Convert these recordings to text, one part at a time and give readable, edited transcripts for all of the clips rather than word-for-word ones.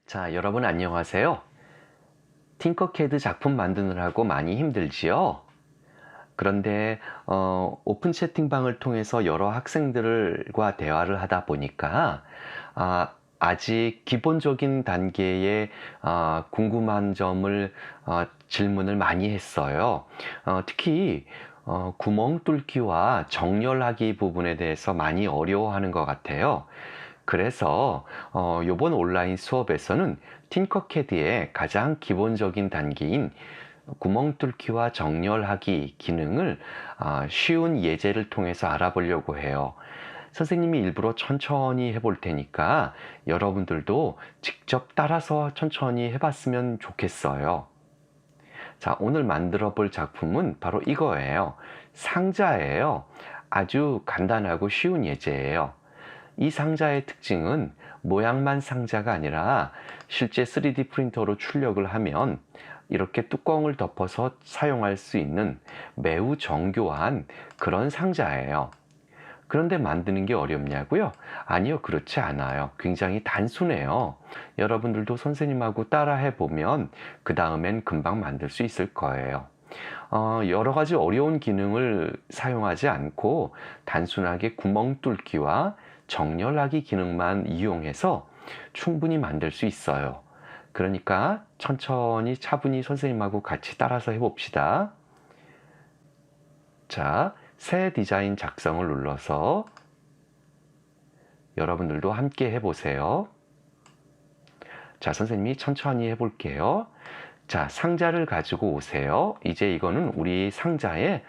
자, 여러분 안녕하세요. 팅커캐드 작품 만드느라고 많이 힘들지요? 그런데 오픈 채팅방을 통해서 여러 학생들과 대화를 하다 보니까 아직 기본적인 단계의 궁금한 점을 질문을 많이 했어요. 특히 구멍 뚫기와 정렬하기 부분에 대해서 많이 어려워하는 것 같아요. 그래서 이번 온라인 수업에서는 팅커캐드의 가장 기본적인 단계인 구멍 뚫기와 정렬하기 기능을 쉬운 예제를 통해서 알아보려고 해요. 선생님이 일부러 천천히 해볼 테니까 여러분들도 직접 따라서 천천히 해봤으면 좋겠어요. 자, 오늘 만들어 볼 작품은 바로 이거예요. 상자예요. 아주 간단하고 쉬운 예제예요. 이 상자의 특징은 모양만 상자가 아니라 실제 3D 프린터로 출력을 하면 이렇게 뚜껑을 덮어서 사용할 수 있는 매우 정교한 그런 상자예요. 그런데 만드는 게 어렵냐고요? 아니요, 그렇지 않아요. 굉장히 단순해요. 여러분들도 선생님하고 따라 해보면 그 다음엔 금방 만들 수 있을 거예요. 여러 가지 어려운 기능을 사용하지 않고 단순하게 구멍 뚫기와 정렬하기 기능만 이용해서 충분히 만들 수 있어요. 그러니까 천천히 차분히 선생님하고 같이 따라서 해봅시다. 자, 새 디자인 작성을 눌러서 여러분들도 함께 해보세요. 자, 선생님이 천천히 해볼게요. 자, 상자를 가지고 오세요. 이제 이거는 우리 상자의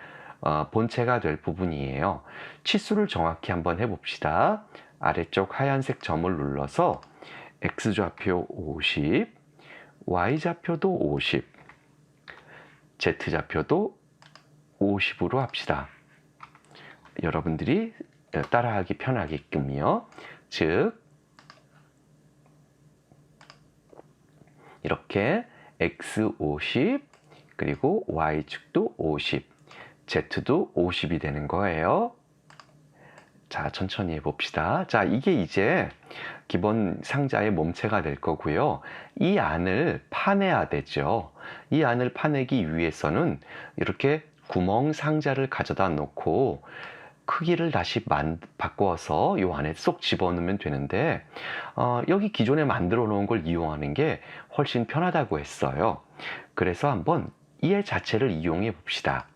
본체가 될 부분이에요. 치수를 정확히 한번 해봅시다. 아래쪽 하얀색 점을 눌러서 X좌표 50, Y좌표도 50, Z좌표도 50으로 합시다. 여러분들이 따라하기 편하게끔요. 즉 이렇게 X 50 그리고 Y축도 50, Z도 50이 되는 거예요. 자, 천천히 해봅시다. 자, 이게 이제 기본 상자의 몸체가 될 거고요. 이 안을 파내야 되죠. 이 안을 파내기 위해서는 이렇게 구멍 상자를 가져다 놓고 크기를 다시 바꿔서 이 안에 쏙 집어넣으면 되는데 여기 기존에 만들어 놓은 걸 이용하는 게 훨씬 편하다고 했어요. 그래서 한번 얘 자체를 이용해 봅시다.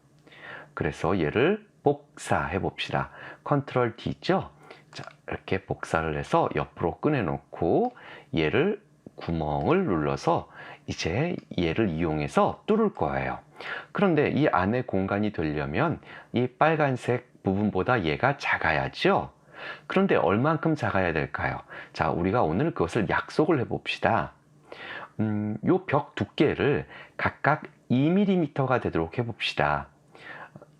그래서 얘를 복사해 봅시다. 컨트롤 D죠? 자, 이렇게 복사를 해서 옆으로 꺼내 놓고 얘를 구멍을 눌러서 이제 얘를 이용해서 뚫을 거예요. 그런데 이 안에 공간이 되려면 이 빨간색 부분보다 얘가 작아야죠. 그런데 얼만큼 작아야 될까요? 자, 우리가 오늘 그것을 약속을 해봅시다. 요 벽 두께를 각각 2mm가 되도록 해봅시다.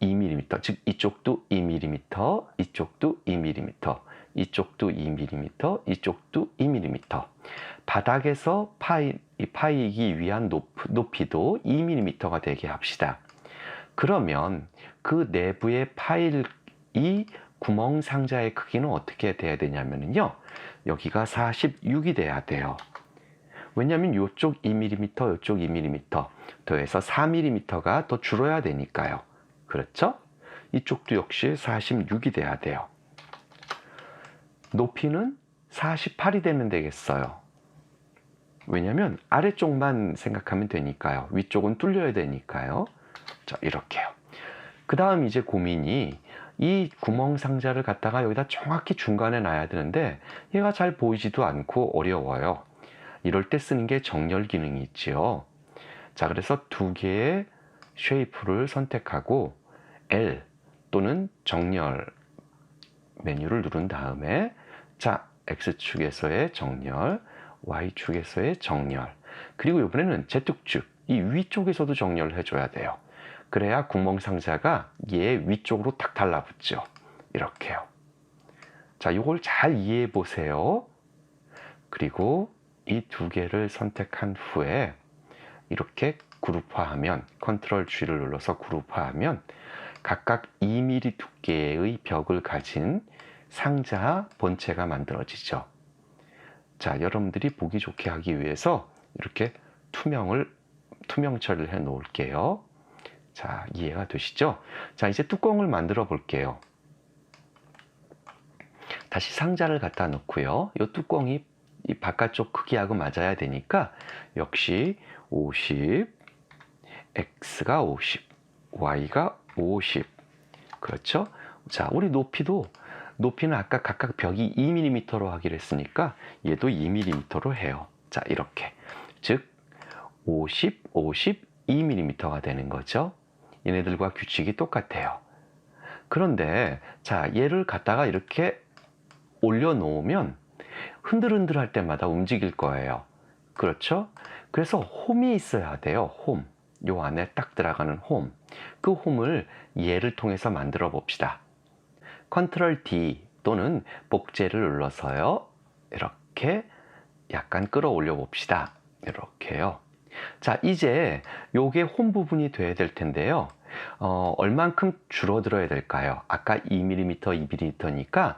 2mm, 즉 이쪽도 2mm, 이쪽도 2mm, 이쪽도 2mm, 이쪽도 2mm. 바닥에서 파이기 위한 높이도 2mm가 되게 합시다. 그러면 그 내부의 이 구멍 상자의 크기는 어떻게 돼야 되냐면요. 여기가 46이 돼야 돼요. 왜냐하면 이쪽 2mm, 이쪽 2mm 더해서 4mm가 더 줄어야 되니까요. 그렇죠? 이쪽도 역시 46이 돼야 돼요. 높이는 48이 되면 되겠어요. 왜냐하면 아래쪽만 생각하면 되니까요. 위쪽은 뚫려야 되니까요. 자, 이렇게요. 그 다음 이제 고민이 이 구멍 상자를 갖다가 여기다 정확히 중간에 놔야 되는데 얘가 잘 보이지도 않고 어려워요. 이럴 때 쓰는 게 정렬 기능이 있지요. 자, 그래서 두 개의 쉐이프를 선택하고 L 또는 정렬 메뉴를 누른 다음에 자, X축에서의 정렬, Y축에서의 정렬, 그리고 이번에는 Z축, 이 위쪽에서도 정렬을 해줘야 돼요. 그래야 구멍 상자가 얘 위쪽으로 탁 달라붙죠. 이렇게요. 자, 이걸 잘 이해해 보세요. 그리고 이 두 개를 선택한 후에 이렇게 그룹화하면 컨트롤 G를 눌러서 그룹화하면 각각 2mm 두께의 벽을 가진 상자 본체가 만들어지죠. 자, 여러분들이 보기 좋게 하기 위해서 이렇게 투명 처리를 해 놓을게요. 자, 이해가 되시죠? 자, 이제 뚜껑을 만들어 볼게요. 다시 상자를 갖다 놓고요. 이 뚜껑이 이 바깥쪽 크기하고 맞아야 되니까 역시 50, x가 50, y가 50. 그렇죠? 자, 우리 높이는 아까 각각 벽이 2mm로 하기로 했으니까 얘도 2mm로 해요. 자, 이렇게. 즉 50, 50, 2mm가 되는 거죠. 얘네들과 규칙이 똑같아요. 그런데 자, 얘를 갖다가 이렇게 올려놓으면 흔들흔들 할 때마다 움직일 거예요. 그렇죠? 그래서 홈이 있어야 돼요. 홈. 요 안에 딱 들어가는 홈. 그 홈을 얘를 통해서 만들어 봅시다. 컨트롤 D 또는 복제를 눌러서요. 이렇게 약간 끌어올려 봅시다. 이렇게요. 자, 이제 요게 홈 부분이 돼야 될 텐데요. 얼만큼 줄어들어야 될까요? 아까 2mm, 2mm니까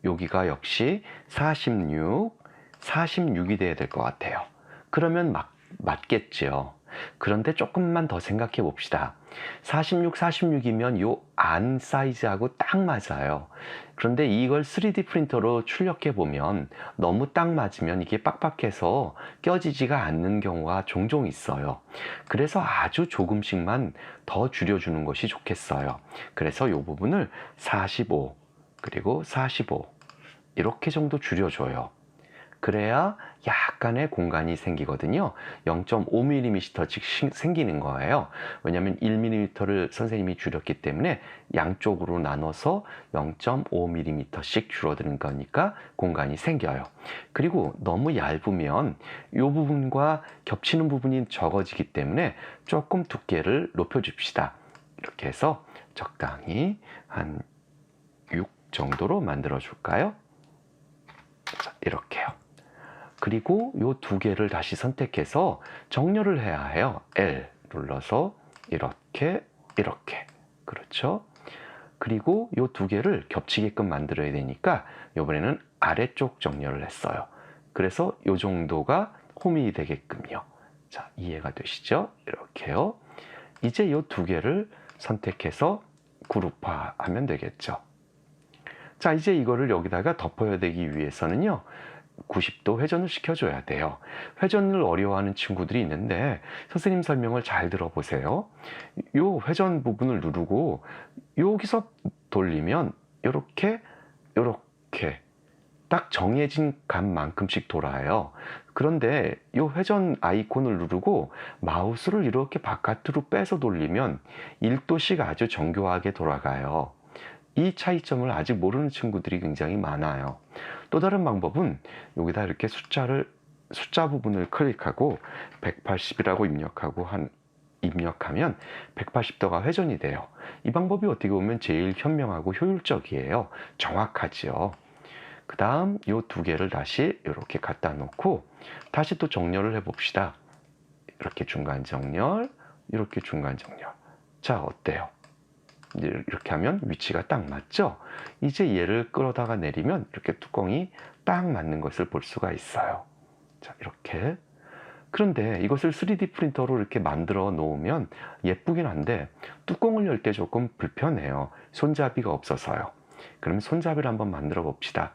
여기가 역시 46이 돼야 될 것 같아요. 그러면 맞겠죠. 그런데 조금만 더 생각해 봅시다. 46이면 요 안 사이즈하고 딱 맞아요. 그런데 이걸 3D 프린터로 출력해 보면 너무 딱 맞으면 이게 빡빡해서 껴지지가 않는 경우가 종종 있어요. 그래서 아주 조금씩만 더 줄여주는 것이 좋겠어요. 그래서 이 부분을 45 그리고 45 이렇게 정도 줄여줘요. 그래야 약간의 공간이 생기거든요. 0.5mm씩 생기는 거예요. 왜냐하면 1mm를 선생님이 줄였기 때문에 양쪽으로 나눠서 0.5mm씩 줄어드는 거니까 공간이 생겨요. 그리고 너무 얇으면 이 부분과 겹치는 부분이 적어지기 때문에 조금 두께를 높여줍시다. 이렇게 해서 적당히 한 6 정도로 만들어 줄까요? 자, 이렇게요. 그리고 이 두 개를 다시 선택해서 정렬을 해야 해요. L 눌러서 이렇게 그렇죠? 그리고 이 두 개를 겹치게끔 만들어야 되니까 이번에는 아래쪽 정렬을 했어요. 그래서 이 정도가 홈이 되게끔요. 자, 이해가 되시죠? 이렇게요. 이제 이 두 개를 선택해서 그룹화하면 되겠죠. 자, 이제 이거를 여기다가 덮어야 되기 위해서는요. 90도 회전을 시켜줘야 돼요. 회전을 어려워하는 친구들이 있는데 선생님 설명을 잘 들어보세요. 이 회전 부분을 누르고 여기서 돌리면 이렇게 딱 정해진 값만큼씩 돌아요. 그런데 이 회전 아이콘을 누르고 마우스를 이렇게 바깥으로 빼서 돌리면 1도씩 아주 정교하게 돌아가요. 이 차이점을 아직 모르는 친구들이 굉장히 많아요. 또 다른 방법은 여기다 이렇게 숫자 부분을 클릭하고 180이라고 입력하면 180도가 회전이 돼요. 이 방법이 어떻게 보면 제일 현명하고 효율적이에요. 정확하지요. 그 다음 이 두 개를 다시 이렇게 갖다 놓고 다시 또 정렬을 해 봅시다. 이렇게 중간 정렬, 이렇게 중간 정렬. 자, 어때요? 이렇게 하면 위치가 딱 맞죠? 이제 얘를 끌어다가 내리면 이렇게 뚜껑이 딱 맞는 것을 볼 수가 있어요. 자, 이렇게. 그런데 이것을 3D 프린터로 이렇게 만들어 놓으면 예쁘긴 한데 뚜껑을 열 때 조금 불편해요. 손잡이가 없어서요. 그럼 손잡이를 한번 만들어 봅시다.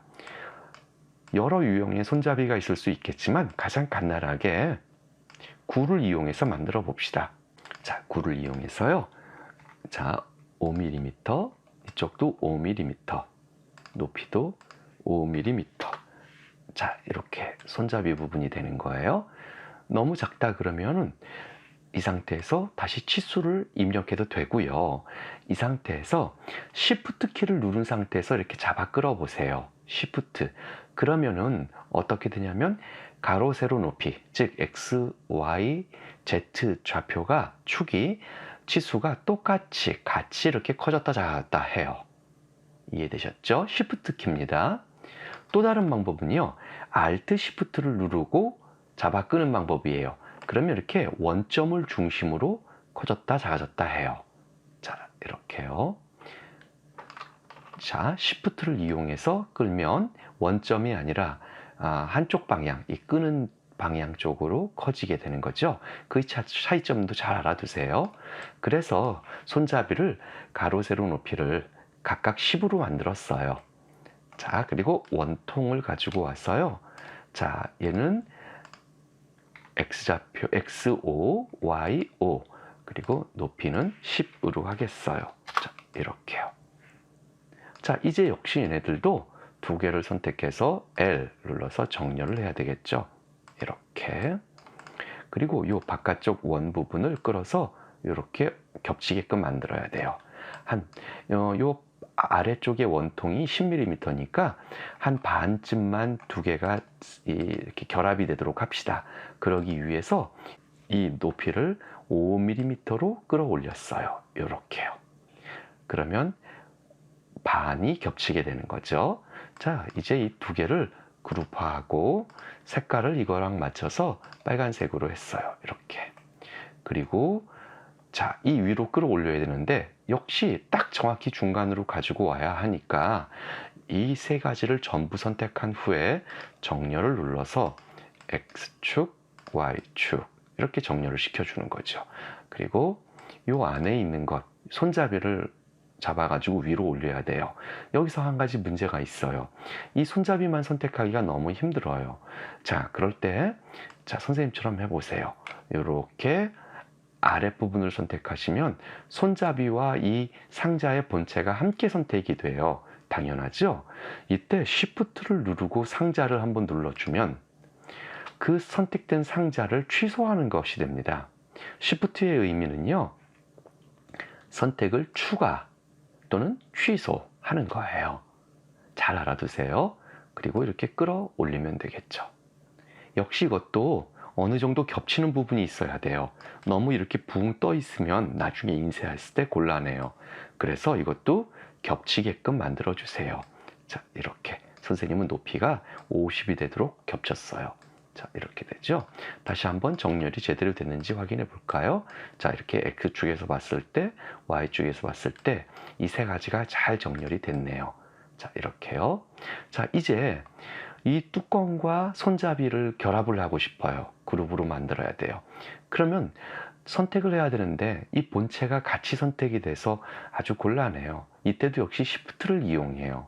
여러 유형의 손잡이가 있을 수 있겠지만 가장 간단하게 굴을 이용해서 만들어 봅시다. 자, 굴을 이용해서요. 자, 5mm, 이쪽도 5mm, 높이도 5mm. 자, 이렇게 손잡이 부분이 되는 거예요. 너무 작다 그러면은 이 상태에서 다시 치수를 입력해도 되고요. 이 상태에서 Shift 키를 누른 상태에서 이렇게 잡아 끌어 보세요. Shift. 그러면은 어떻게 되냐면 가로 세로 높이, 즉 X, Y, Z 좌표가 축이 치수가 같이 이렇게 커졌다 작았다 해요. 이해되셨죠? Shift 키입니다. 또 다른 방법은요. Alt Shift를 누르고 잡아 끄는 방법이에요. 그러면 이렇게 원점을 중심으로 커졌다 작아졌다 해요. 자, 이렇게요. 자, Shift를 이용해서 끌면 원점이 아니라 한쪽 방향, 이 끄는 방향 쪽으로 커지게 되는 거죠. 그 차이점도 잘 알아두세요. 그래서 손잡이를 가로 세로 높이를 각각 10으로 만들었어요. 자, 그리고 원통을 가지고 왔어요. 자, 얘는 X좌표 XO, YO, 그리고 높이는 10으로 하겠어요. 자, 이렇게요. 자, 이제 역시 얘네들도 두 개를 선택해서 L 눌러서 정렬을 해야 되겠죠. 이렇게. 그리고 이 바깥쪽 원 부분을 끌어서 이렇게 겹치게끔 만들어야 돼요. 요 아래쪽의 원통이 10mm니까 한 반쯤만 두 개가 이렇게 결합이 되도록 합시다. 그러기 위해서 이 높이를 5mm로 끌어올렸어요. 이렇게요. 그러면 반이 겹치게 되는 거죠. 자, 이제 이 두 개를 그룹화하고 색깔을 이거랑 맞춰서 빨간색으로 했어요. 이렇게. 그리고 자, 이 위로 끌어올려야 되는데 역시 딱 정확히 중간으로 가지고 와야 하니까 이 세 가지를 전부 선택한 후에 정렬을 눌러서 X축, Y축 이렇게 정렬을 시켜주는 거죠. 그리고 이 안에 있는 것, 손잡이를 잡아가지고 위로 올려야 돼요. 여기서 한 가지 문제가 있어요. 이 손잡이만 선택하기가 너무 힘들어요. 자, 그럴 때 자, 선생님처럼 해보세요. 이렇게 아랫부분을 선택하시면 손잡이와 이 상자의 본체가 함께 선택이 돼요. 당연하죠? 이때 Shift를 누르고 상자를 한번 눌러주면 그 선택된 상자를 취소하는 것이 됩니다. Shift의 의미는요, 선택을 추가 또는 취소하는 거예요. 잘 알아두세요. 그리고 이렇게 끌어올리면 되겠죠. 역시 이것도 어느 정도 겹치는 부분이 있어야 돼요. 너무 이렇게 붕 떠 있으면 나중에 인쇄했을 때 곤란해요. 그래서 이것도 겹치게끔 만들어 주세요. 자, 이렇게 선생님은 높이가 50이 되도록 겹쳤어요. 자, 이렇게 되죠. 다시 한번 정렬이 제대로 됐는지 확인해 볼까요? 자, 이렇게 X축에서 봤을 때, Y축에서 봤을 때 이 세 가지가 잘 정렬이 됐네요. 자, 이렇게요. 자, 이제 이 뚜껑과 손잡이를 결합을 하고 싶어요. 그룹으로 만들어야 돼요. 그러면 선택을 해야 되는데 이 본체가 같이 선택이 돼서 아주 곤란해요. 이때도 역시 Shift를 이용해요.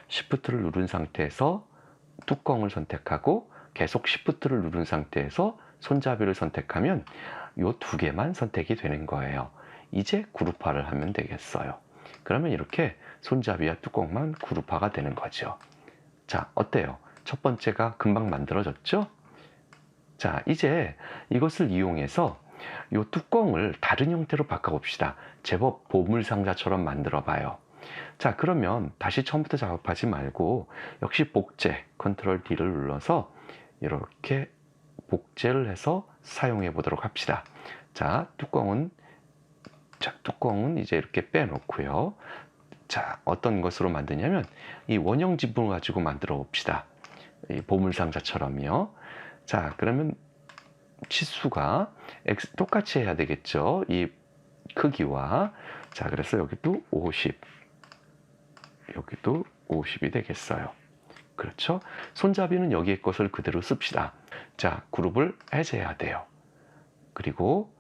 Shift를 누른 상태에서 뚜껑을 선택하고 계속 Shift를 누른 상태에서 손잡이를 선택하면 이 두 개만 선택이 되는 거예요. 이제 그룹화를 하면 되겠어요. 그러면 이렇게 손잡이와 뚜껑만 그룹화가 되는 거죠. 자, 어때요? 첫 번째가 금방 만들어졌죠? 자, 이제 이것을 이용해서 이 뚜껑을 다른 형태로 바꿔봅시다. 제법 보물상자처럼 만들어 봐요. 자, 그러면 다시 처음부터 작업하지 말고 역시 복제, 컨트롤 D를 눌러서 이렇게 복제를 해서 사용해 보도록 합시다. 자, 뚜껑은 이제 이렇게 빼놓고요. 자, 어떤 것으로 만드냐면 이 원형 지붕을 가지고 만들어 봅시다. 이 보물상자처럼요. 자, 그러면 치수가 똑같이 해야 되겠죠. 이 크기와. 자, 그래서 여기도 50, 여기도 50이 되겠어요. 그렇죠? 손잡이는 여기에 것을 그대로 씁시다. 자, 그룹을 해제해야 돼요. 그리고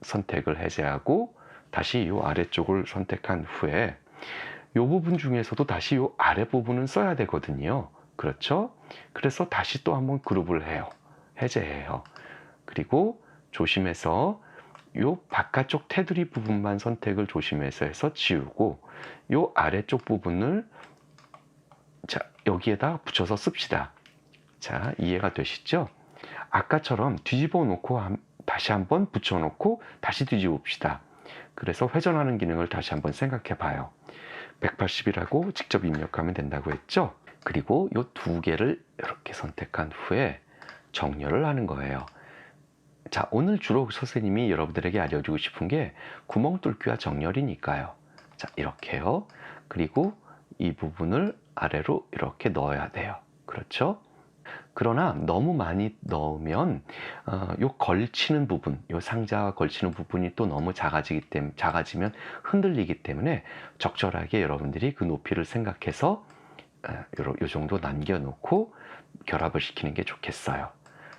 선택을 해제하고 다시 이 아래쪽을 선택한 후에 이 부분 중에서도 다시 이 아래 부분은 써야 되거든요. 그렇죠? 그래서 다시 또 한번 그룹을 해요. 해제해요. 그리고 조심해서 이 바깥쪽 테두리 부분만 선택을 조심해서 해서 지우고 이 아래쪽 부분을 자, 여기에다 붙여서 씁시다. 자, 이해가 되시죠? 아까처럼 뒤집어 놓고 다시 한번 붙여 놓고 다시 뒤집어 봅시다. 그래서 회전하는 기능을 다시 한번 생각해 봐요. 180이라고 직접 입력하면 된다고 했죠? 그리고 이 두 개를 이렇게 선택한 후에 정렬을 하는 거예요. 자, 오늘 주로 선생님이 여러분들에게 알려주고 싶은 게 구멍 뚫기와 정렬이니까요. 자, 이렇게요. 그리고 이 부분을 아래로 이렇게 넣어야 돼요. 그렇죠? 그러나 너무 많이 넣으면 요 걸치는 부분, 요 상자와 걸치는 부분이 또 너무 작아지면 흔들리기 때문에 적절하게 여러분들이 그 높이를 생각해서 요 정도 남겨놓고 결합을 시키는 게 좋겠어요.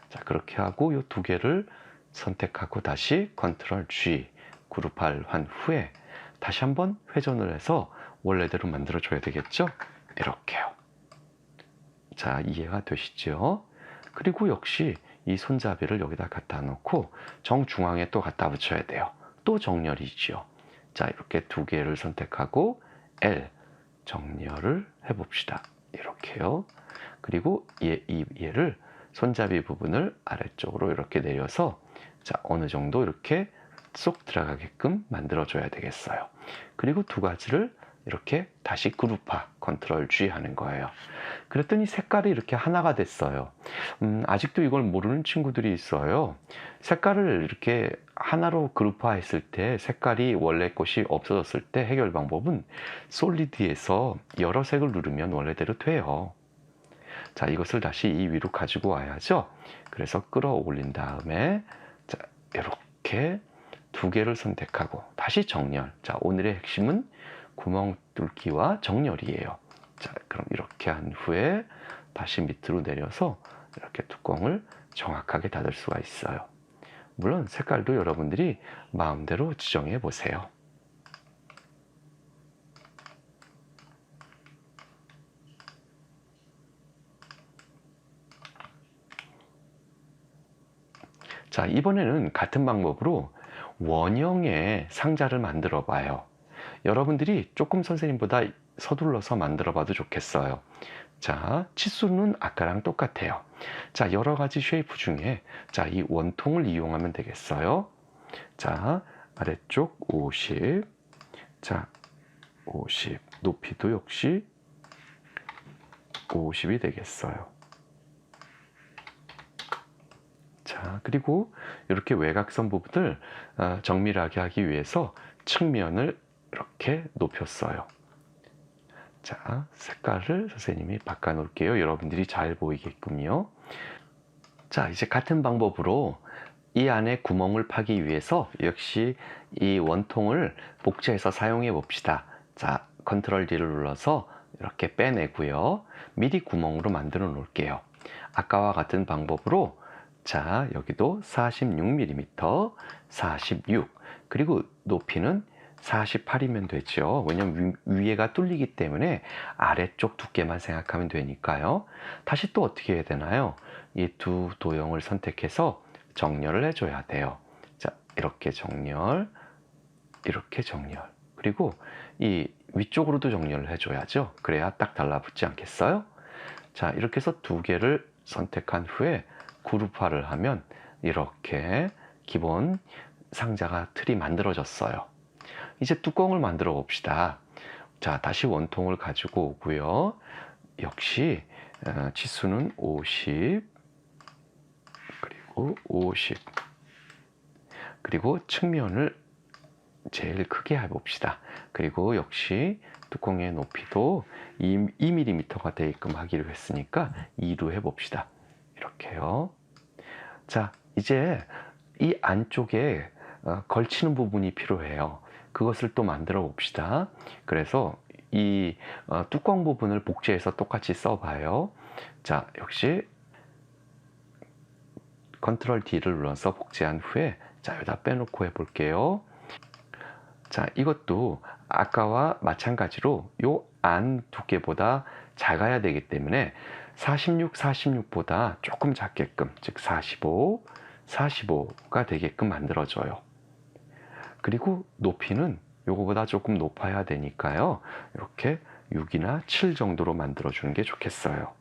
자, 그렇게 하고 이 두 개를 선택하고 다시 컨트롤 G 그룹화를 한 후에 다시 한번 회전을 해서 원래대로 만들어 줘야 되겠죠? 이렇게요. 자, 이해가 되시죠? 그리고 역시 이 손잡이를 여기다 갖다 놓고 정중앙에 또 갖다 붙여야 돼요. 또 정렬이죠. 자, 이렇게 두 개를 선택하고 L 정렬을 해봅시다. 이렇게요. 그리고 얘를 손잡이 부분을 아래쪽으로 이렇게 내려서 자, 어느 정도 이렇게 쏙 들어가게끔 만들어 줘야 되겠어요. 그리고 두 가지를 이렇게 다시 그룹화 컨트롤 G 하는 거예요. 그랬더니 색깔이 이렇게 하나가 됐어요. 아직도 이걸 모르는 친구들이 있어요. 색깔을 이렇게 하나로 그룹화했을 때 색깔이 원래 것이 없어졌을 때 해결 방법은 솔리드에서 여러 색을 누르면 원래대로 돼요. 자, 이것을 다시 이 위로 가지고 와야죠. 그래서 끌어올린 다음에 자, 이렇게 두 개를 선택하고 다시 정렬. 자, 오늘의 핵심은 구멍 뚫기와 정렬이에요. 자, 그럼 이렇게 한 후에 다시 밑으로 내려서 이렇게 뚜껑을 정확하게 닫을 수가 있어요. 물론 색깔도 여러분들이 마음대로 지정해 보세요. 자, 이번에는 같은 방법으로 원형의 상자를 만들어 봐요. 여러분들이 조금 선생님보다 서둘러서 만들어 봐도 좋겠어요. 자, 치수는 아까랑 똑같아요. 자, 여러 가지 쉐이프 중에 자, 이 원통을 이용하면 되겠어요. 자, 아래쪽 50. 자, 50. 높이도 역시 50이 되겠어요. 자, 그리고 이렇게 외곽선 부분을 정밀하게 하기 위해서 측면을 이렇게 높였어요. 자, 색깔을 선생님이 바꿔 놓을게요. 여러분들이 잘 보이게끔요. 자, 이제 같은 방법으로 이 안에 구멍을 파기 위해서 역시 이 원통을 복제해서 사용해 봅시다. 자, 컨트롤 D를 눌러서 이렇게 빼내고요. 미리 구멍으로 만들어 놓을게요. 아까와 같은 방법으로 자, 여기도 46mm, 46. 그리고 높이는 48이면 되죠. 왜냐면 위에가 뚫리기 때문에 아래쪽 두께만 생각하면 되니까요. 다시 또 어떻게 해야 되나요? 이 두 도형을 선택해서 정렬을 해줘야 돼요. 자, 이렇게 정렬, 이렇게 정렬. 그리고 이 위쪽으로도 정렬을 해줘야죠. 그래야 딱 달라붙지 않겠어요? 자, 이렇게 해서 두 개를 선택한 후에 그룹화를 하면 이렇게 기본 상자가 틀이 만들어졌어요. 이제 뚜껑을 만들어 봅시다. 자, 다시 원통을 가지고 오고요. 역시 치수는 50 그리고 50 그리고 측면을 제일 크게 해봅시다. 그리고 역시 뚜껑의 높이도 2mm가 되게끔 하기로 했으니까 2로 해봅시다. 이렇게요. 자, 이제 이 안쪽에 걸치는 부분이 필요해요. 그것을 또 만들어 봅시다. 그래서 이 뚜껑 부분을 복제해서 똑같이 써봐요. 자, 역시 컨트롤 D를 눌러서 복제한 후에 자, 여기다 빼놓고 해볼게요. 자, 이것도 아까와 마찬가지로 요 안 두께보다 작아야 되기 때문에 46, 46보다 조금 작게끔, 즉 45, 45가 되게끔 만들어줘요. 그리고 높이는 요거보다 조금 높아야 되니까요. 이렇게 6이나 7 정도로 만들어주는 게 좋겠어요.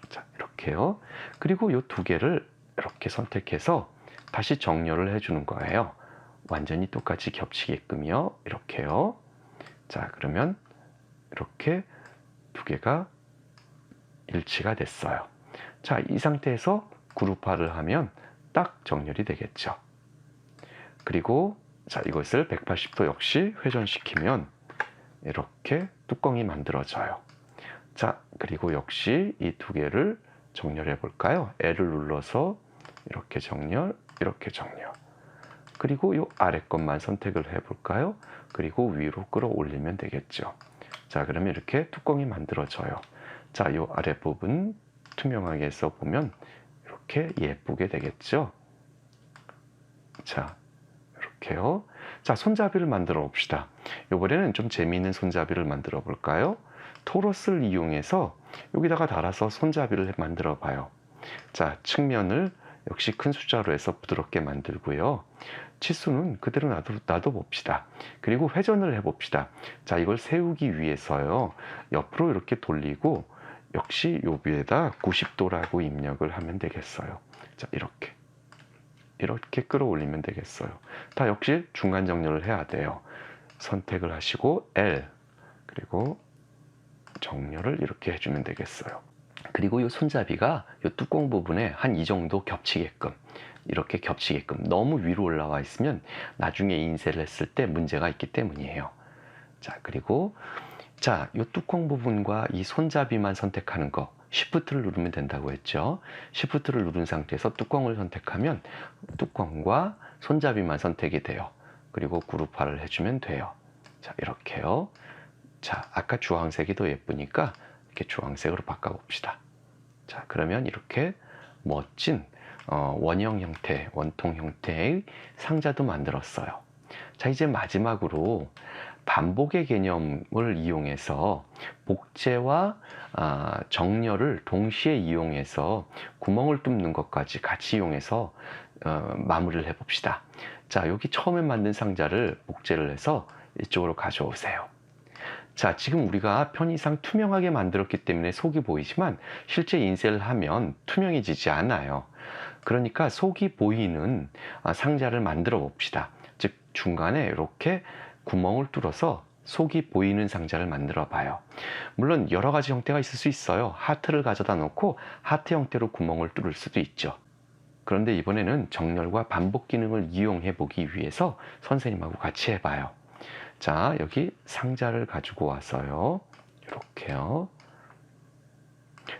자, 이렇게요. 그리고 요 두 개를 이렇게 선택해서 다시 정렬을 해주는 거예요. 완전히 똑같이 겹치게끔요. 이렇게요. 자, 그러면 이렇게 두 개가 일치가 됐어요. 자, 이 상태에서 그룹화를 하면 딱 정렬이 되겠죠. 그리고 자, 이것을 180도 역시 회전시키면 이렇게 뚜껑이 만들어져요. 자, 그리고 역시 이 두 개를 정렬해 볼까요? L을 눌러서 이렇게 정렬, 이렇게 정렬. 그리고 이 아래 것만 선택을 해 볼까요? 그리고 위로 끌어올리면 되겠죠. 자, 그러면 이렇게 뚜껑이 만들어져요. 자, 요 아랫부분 투명하게 해서 보면 이렇게 예쁘게 되겠죠. 자, 이렇게요. 자, 손잡이를 만들어 봅시다. 요번에는 좀 재미있는 손잡이를 만들어 볼까요? 토러스를 이용해서 여기다가 달아서 손잡이를 만들어 봐요. 자, 측면을 역시 큰 숫자로 해서 부드럽게 만들고요. 치수는 그대로 놔둬 봅시다. 그리고 회전을 해 봅시다. 자, 이걸 세우기 위해서요. 옆으로 이렇게 돌리고 역시 요 위에다 90도라고 입력을 하면 되겠어요. 자, 이렇게 끌어올리면 되겠어요. 다 역시 중간 정렬을 해야 돼요. 선택을 하시고 L, 그리고 정렬을 이렇게 해주면 되겠어요. 그리고 이 손잡이가 이 뚜껑 부분에 한 이 정도 겹치게끔, 이렇게 겹치게끔, 너무 위로 올라와 있으면 나중에 인쇄를 했을 때 문제가 있기 때문이에요. 자, 그리고 자, 이 뚜껑 부분과 이 손잡이만 선택하는 거, Shift를 누르면 된다고 했죠. Shift를 누른 상태에서 뚜껑을 선택하면 뚜껑과 손잡이만 선택이 돼요. 그리고 그룹화를 해주면 돼요. 자, 이렇게요. 자, 아까 주황색이 더 예쁘니까 이렇게 주황색으로 바꿔봅시다. 자, 그러면 이렇게 멋진 원형 형태, 원통 형태의 상자도 만들었어요. 자, 이제 마지막으로 반복의 개념을 이용해서 복제와 정렬을 동시에 이용해서 구멍을 뚫는 것까지 같이 이용해서 마무리를 해봅시다. 자, 여기 처음에 만든 상자를 복제를 해서 이쪽으로 가져오세요. 자, 지금 우리가 편의상 투명하게 만들었기 때문에 속이 보이지만 실제 인쇄를 하면 투명해지지 않아요. 그러니까 속이 보이는 상자를 만들어 봅시다. 즉 중간에 이렇게 구멍을 뚫어서 속이 보이는 상자를 만들어 봐요. 물론 여러 가지 형태가 있을 수 있어요. 하트를 가져다 놓고 하트 형태로 구멍을 뚫을 수도 있죠. 그런데 이번에는 정렬과 반복 기능을 이용해 보기 위해서 선생님하고 같이 해봐요. 자, 여기 상자를 가지고 와서요. 이렇게요.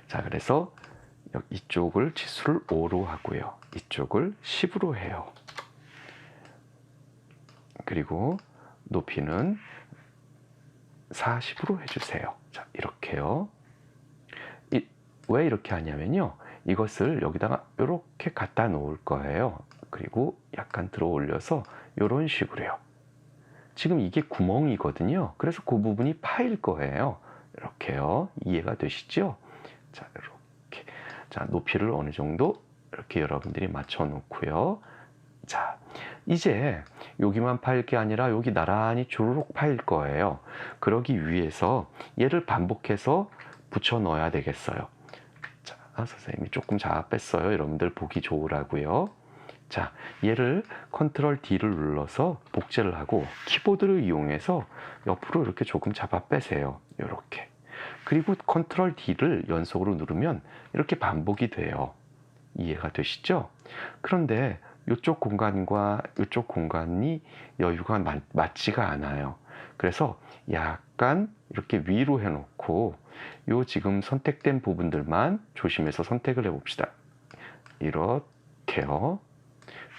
자, 그래서 이쪽을 치수를 5로 하고요. 이쪽을 10으로 해요. 그리고 높이는 40으로 해주세요. 자, 이렇게요. 왜 이렇게 하냐면요. 이것을 여기다가 이렇게 갖다 놓을 거예요. 그리고 약간 들어 올려서 이런 식으로요. 지금 이게 구멍이거든요. 그래서 그 부분이 파일 거예요. 이렇게요. 이해가 되시죠? 자, 이렇게. 자, 높이를 어느 정도 이렇게 여러분들이 맞춰 놓고요. 자, 이제 여기만 파일 게 아니라 여기 나란히 주르륵 파일 거예요. 그러기 위해서 얘를 반복해서 붙여 넣어야 되겠어요. 자, 선생님이 조금 잡아 뺐어요. 여러분들 보기 좋으라고요. 자, 얘를 컨트롤 D를 눌러서 복제를 하고 키보드를 이용해서 옆으로 이렇게 조금 잡아 빼세요. 이렇게. 그리고 컨트롤 D를 연속으로 누르면 이렇게 반복이 돼요. 이해가 되시죠? 그런데 이쪽 공간과 이쪽 공간이 여유가 맞지가 않아요. 그래서 약간 이렇게 위로 해놓고 요 지금 선택된 부분들만 조심해서 선택을 해봅시다. 이렇게요.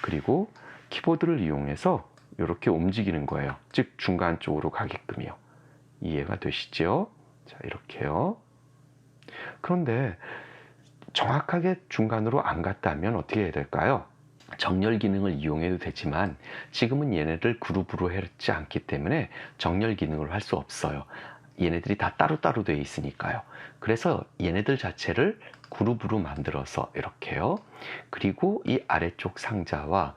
그리고 키보드를 이용해서 이렇게 움직이는 거예요. 즉 중간 쪽으로 가게끔요. 이해가 되시죠? 자, 이렇게요. 그런데 정확하게 중간으로 안 갔다면 어떻게 해야 될까요? 정렬 기능을 이용해도 되지만 지금은 얘네들 그룹으로 했지 않기 때문에 정렬 기능을 할 수 없어요. 얘네들이 다 따로따로 되어 있으니까요. 그래서 얘네들 자체를 그룹으로 만들어서 이렇게요. 그리고 이 아래쪽 상자와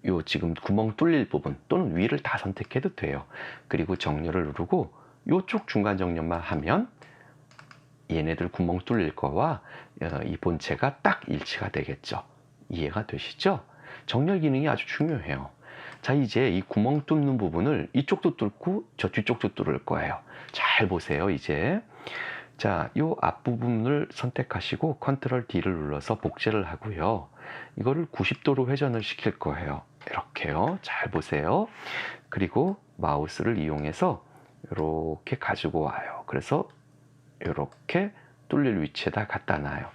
요 지금 구멍 뚫릴 부분 또는 위를 다 선택해도 돼요. 그리고 정렬을 누르고 요쪽 중간 정렬만 하면 얘네들 구멍 뚫릴 거와 이 본체가 딱 일치가 되겠죠. 이해가 되시죠? 정렬 기능이 아주 중요해요. 자, 이제 이 구멍 뚫는 부분을 이쪽도 뚫고 저 뒤쪽도 뚫을 거예요. 잘 보세요, 이제. 자, 이 앞부분을 선택하시고 컨트롤 D를 눌러서 복제를 하고요. 이거를 90도로 회전을 시킬 거예요. 이렇게요. 잘 보세요. 그리고 마우스를 이용해서 이렇게 가지고 와요. 그래서 이렇게 뚫릴 위치에다 갖다 놔요.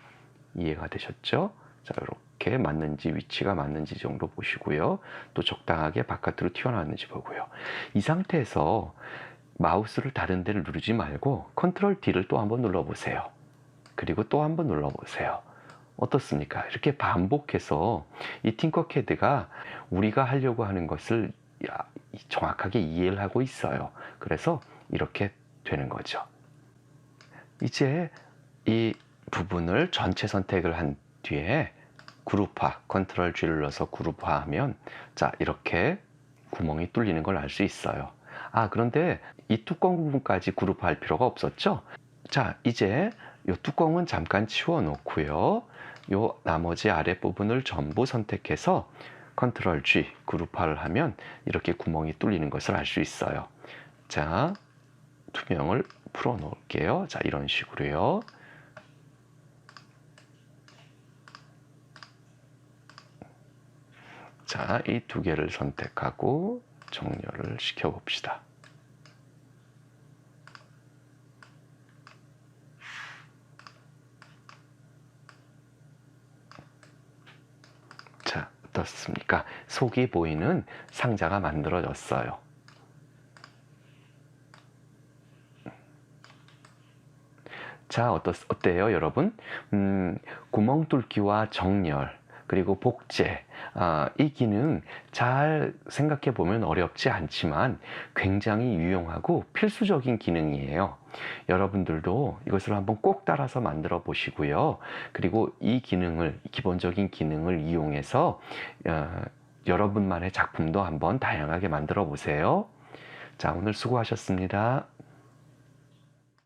이해가 되셨죠? 자, 이렇게 맞는지 위치가 맞는지 정도 보시고요. 또 적당하게 바깥으로 튀어나왔는지 보고요. 이 상태에서 마우스를 다른 데를 누르지 말고 컨트롤 D를 또 한번 눌러보세요. 그리고 또 한번 눌러보세요. 어떻습니까? 이렇게 반복해서 이 팅커캐드가 우리가 하려고 하는 것을 정확하게 이해를 하고 있어요. 그래서 이렇게 되는 거죠. 이제 이 부분을 전체 선택을 한 뒤에 그룹화, 컨트롤 G를 눌러서 그룹화하면 자, 이렇게 구멍이 뚫리는 걸 알 수 있어요. 그런데 이 뚜껑 부분까지 그룹화할 필요가 없었죠? 자, 이제 이 뚜껑은 잠깐 치워 놓고요. 요 나머지 아랫부분을 전부 선택해서 컨트롤 G 그룹화를 하면 이렇게 구멍이 뚫리는 것을 알 수 있어요. 자, 투명을 풀어 놓을게요. 자, 이런 식으로요. 자, 이 두 개를 선택하고 정렬을 시켜 봅시다. 자, 어떻습니까? 속이 보이는 상자가 만들어졌어요. 자, 어때요, 여러분? 구멍 뚫기와 정렬, 그리고 복제, 이 기능 잘 생각해 보면 어렵지 않지만 굉장히 유용하고 필수적인 기능이에요. 여러분들도 이것을 한번 꼭 따라서 만들어 보시고요. 그리고 이 기능을, 기본적인 기능을 이용해서 여러분만의 작품도 한번 다양하게 만들어 보세요. 자, 오늘 수고하셨습니다.